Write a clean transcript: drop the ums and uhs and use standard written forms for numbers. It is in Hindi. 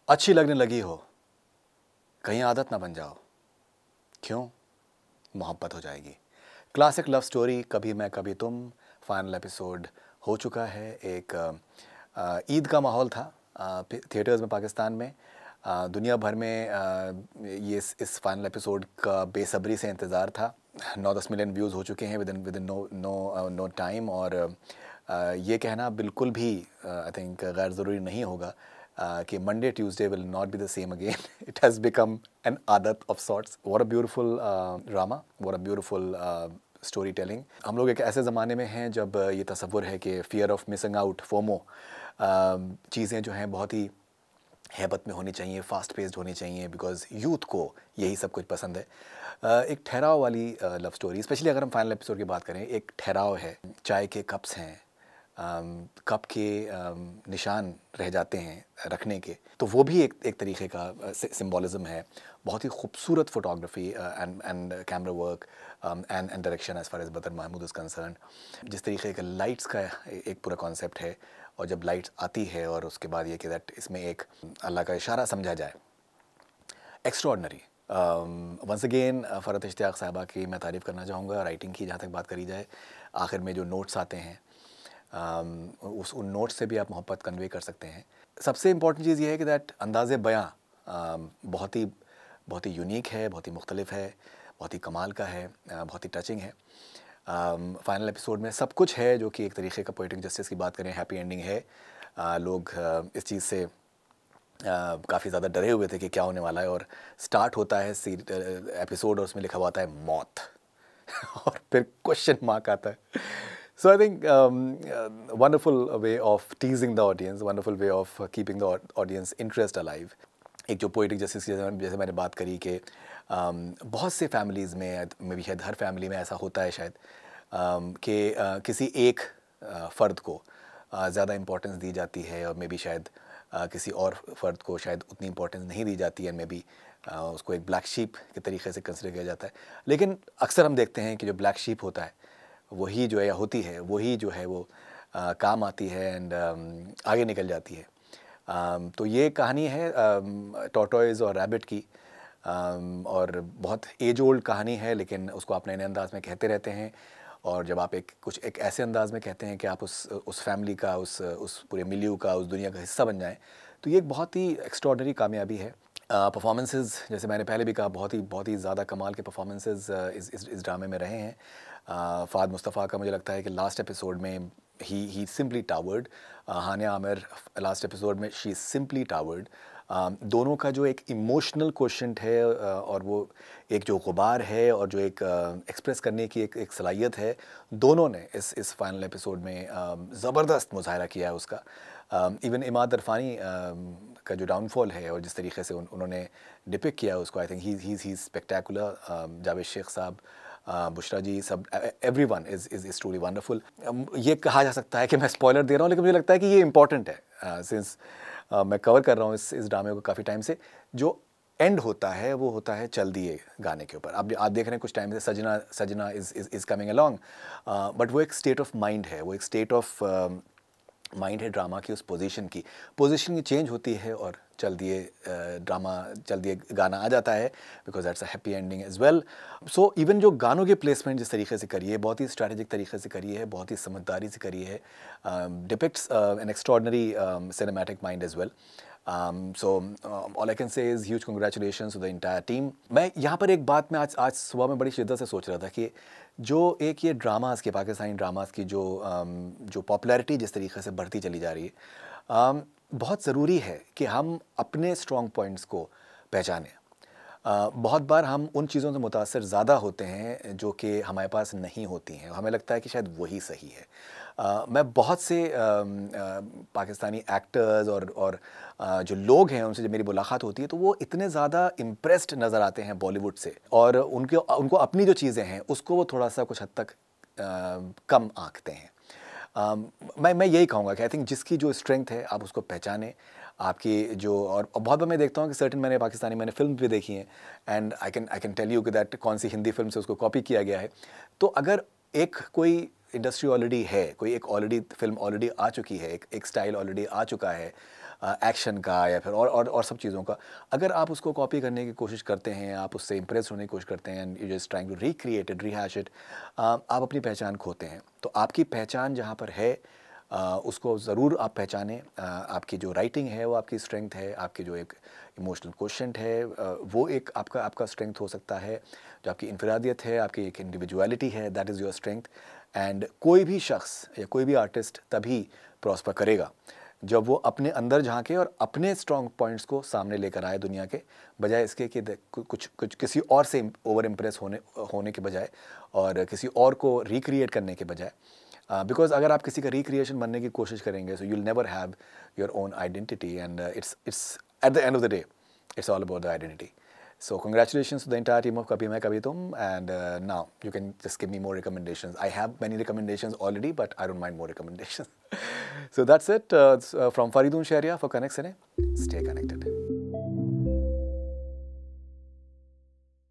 अच्छी लगने लगी हो, कहीं आदत ना बन जाओ। क्यों? मोहब्बत हो जाएगी। क्लासिक लव स्टोरी कभी मैं कभी तुम फाइनल एपिसोड हो चुका है। एक ईद का माहौल था थिएटर्स में पाकिस्तान में। दुनिया भर में ये इस फाइनल एपिसोड का बेसब्री से इंतज़ार था। 9-10 मिलियन व्यूज़ हो चुके हैं विद इन नो टाइम। और ये कहना बिल्कुल भी आई थिंक गैर ज़रूरी नहीं होगा कि Monday Tuesday will not be the same again. It has become an आदत of sorts. What a beautiful drama, what a beautiful story telling. हम लोग एक ऐसे ज़माने में हैं जब ये तसव्वुर है कि fear of missing out, FOMO, चीज़ें जो हैं बहुत ही हैबत में होनी चाहिए, फास्ट पेस्ड होनी चाहिए, बिकॉज यूथ को यही सब कुछ पसंद है। एक ठहराव वाली लव स्टोरी, स्पेशली अगर हम फाइनल एपिसोड की बात करें, एक ठहराव है। चाय के कप्स हैं, कप के निशान रह जाते हैं रखने के, तो वो भी एक तरीके का सिंबॉलिज्म है। बहुत ही खूबसूरत photography and camera work and direction as far as Badar Mahmood is concern. जिस तरीके का लाइट्स का एक पूरा कॉन्सेप्ट है, और जब लाइट्स आती है और उसके बाद ये कि दैट इसमें एक अल्लाह का इशारा समझा जाए, extraordinary. Once again Farhat Ishtiaq साहबा की मैं तारीफ़ करना चाहूँगा। राइटिंग की जहाँ तक बात करी जाए, आखिर में जो नोट्स आते हैं, उन नोट्स से भी आप मोहब्बत कन्वे कर सकते हैं। सबसे इम्पॉर्टेंट चीज़ ये है कि दैट अंदाज़े बयां बहुत ही यूनिक है, बहुत ही मुख्तलिफ है, बहुत ही कमाल का है, बहुत ही टचिंग है। फाइनल एपिसोड में सब कुछ है जो कि एक तरीके का पोएटिक जस्टिस की बात करें, हैप्पी एंडिंग है। लोग इस चीज़ से काफ़ी ज़्यादा डरे हुए थे कि क्या होने वाला है, और स्टार्ट होता है एपिसोड और उसमें लिखा हुआ आता है मौत और फिर क्वेश्चन मार्क आता है। So I think wonderful way of teasing the audience, wonderful way of keeping the audience interest alive. एक जो पोएटिक जस्टिस की जैसे मैंने बात करी कि बहुत से फैमिलीज़ में भी शायद हर फैमिली में ऐसा होता है शायद कि किसी एक फ़र्द को ज़्यादा इम्पोर्टेंस दी जाती है, और मे बी शायद किसी और फ़र्द को शायद उतनी इम्पोर्टेंस नहीं दी जाती है, मे बी उसको एक ब्लैक शीप के तरीके से कंसिडर किया जाता है। लेकिन अक्सर हम देखते हैं कि जो ब्लैक शीप होता है वही जो है या होती है वही जो है वो काम आती है एंड आगे निकल जाती है। तो ये कहानी है टॉर्टोइज़ और रैबिट की, और बहुत एज ओल्ड कहानी है, लेकिन उसको आप नए नए अंदाज में कहते रहते हैं। और जब आप एक ऐसे अंदाज में कहते हैं कि आप उस फैमिली का, उस पूरे मिलियू का, उस दुनिया का हिस्सा बन जाएं, तो ये एक बहुत ही एक्स्ट्रॉर्डनरी कामयाबी है। परफॉर्मेंसेस, जैसे मैंने पहले भी कहा, बहुत ही ज़्यादा कमाल के परफॉर्मेंसेस इस ड्रामे में रहे हैं। फ़ाद मुस्तफ़ा का मुझे लगता है कि लास्ट एपिसोड में ही सिंपली टावर्ड। हानिया आमिर लास्ट एपिसोड में शी सिंपली टावर्ड। दोनों का जो एक इमोशनल क्वोशंट है, और वो एक जो गुबार है और जो एक एक्सप्रेस करने की एक सलाहियत है, दोनों ने इस फाइनल एपिसोड में ज़बरदस्त मुज़ाहरा किया है उसका। इवन इमाद अरफानी का जो डाउनफॉल है और जिस तरीके से उन्होंने डिपिक्ट किया उसको, I think he spectacular. Javed Sheikh साहब, बुशरा जी, सब एवरीवन इज़ ट्रूली वंडरफुल। ये कहा जा सकता है कि मैं स्पॉइलर दे रहा हूँ, लेकिन मुझे लगता है कि ये इंपॉर्टेंट है सिंस मैं कवर कर रहा हूँ इस ड्रामे को काफ़ी टाइम से। जो एंड होता है वो होता है चल दिए गाने के ऊपर। आप देख रहे हैं कुछ टाइम से सजना इज़ कमिंग अलॉन्ग, बट वो एक स्टेट ऑफ माइंड है, वो एक स्टेट ऑफ माइंड है ड्रामा की। उस पोजीशन की चेंज होती है और चल दिए गाना आ जाता है, because that's a happy ending as well. So even जो गानों की प्लेसमेंट जिस तरीके से करी है, बहुत ही स्ट्रैटेजिक तरीके से करी है, बहुत ही समझदारी से करी है, depicts an extraordinary cinematic mind as well. So all I can say is huge congratulations to the entire team. मैं यहाँ पर एक बात मैं आज सुबह में बड़ी शिद्दत से सोच रहा था कि जो एक ये ड्रामास के, पाकिस्तानी ड्रामास की जो पॉपुलैरिटी जिस तरीके से बढ़ती चली जा रही है, बहुत ज़रूरी है कि हम अपने स्ट्रॉन्ग पॉइंट्स को पहचानें। बहुत बार हम उन चीज़ों से मुतासर ज़्यादा होते हैं जो कि हमारे पास नहीं होती हैं, हमें लगता है कि शायद वही सही है। मैं बहुत से पाकिस्तानी एक्टर्स और जो लोग हैं उनसे जब मेरी मुलाकात होती है तो वो इतने ज़्यादा इम्प्रेस्ड नज़र आते हैं बॉलीवुड से, और उनको अपनी जो चीज़ें हैं उसको वो थोड़ा सा कुछ हद तक कम आंकते हैं। मैं यही कहूँगा कि आई थिंक जिसकी जो स्ट्रेंथ है आप उसको पहचानें। आपकी जो, और बहुत बार मैं देखता हूँ कि सर्टेन मैंने फिल्म भी देखी हैं, and I can tell you कि दैट कौन सी हिंदी फिल्म से उसको कॉपी किया गया है। तो अगर एक कोई इंडस्ट्री ऑलरेडी है, कोई एक फिल्म ऑलरेडी आ चुकी है, एक स्टाइल ऑलरेडी आ चुका है, एक्शन का या फिर और सब चीज़ों का, अगर आप उसको कॉपी करने की कोशिश करते हैं, आप उससे इम्प्रेस होने की कोशिश करते हैं and you just trying to recreate it, rehash it, आप अपनी पहचान खोते हैं। तो आपकी पहचान जहाँ पर है उसको ज़रूर आप पहचानें। आपकी जो राइटिंग है वो आपकी स्ट्रेंथ है, आपकी जो एक इमोशनल क्वोशंट है वो एक आपका स्ट्रेंथ हो सकता है, जो आपकी इनफरादियत है, आपकी एक इंडिविजुअलिटी है, that is your strength. And कोई भी शख्स या कोई भी आर्टिस्ट तभी प्रॉस्पर करेगा जब वो अपने अंदर झांके और अपने स्ट्रॉन्ग पॉइंट्स को सामने लेकर आए दुनिया के, बजाय इसके कि कुछ किसी और से ओवर इम्प्रेस होने के बजाय और किसी और को रिक्रिएट करने के बजाय। बिकॉज अगर आप किसी का रिक्रिएशन बनने की कोशिश करेंगे, so you will never have your own identity and it's at the end of the day it's all about the identity. So congratulations to the entire team of Kabhi Main Kabhi Tum, and now you can just give me more recommendations. I have many recommendations already, but I don't mind more recommendations. So that's it from Faridun Sharia for Connect Cine. Stay connected.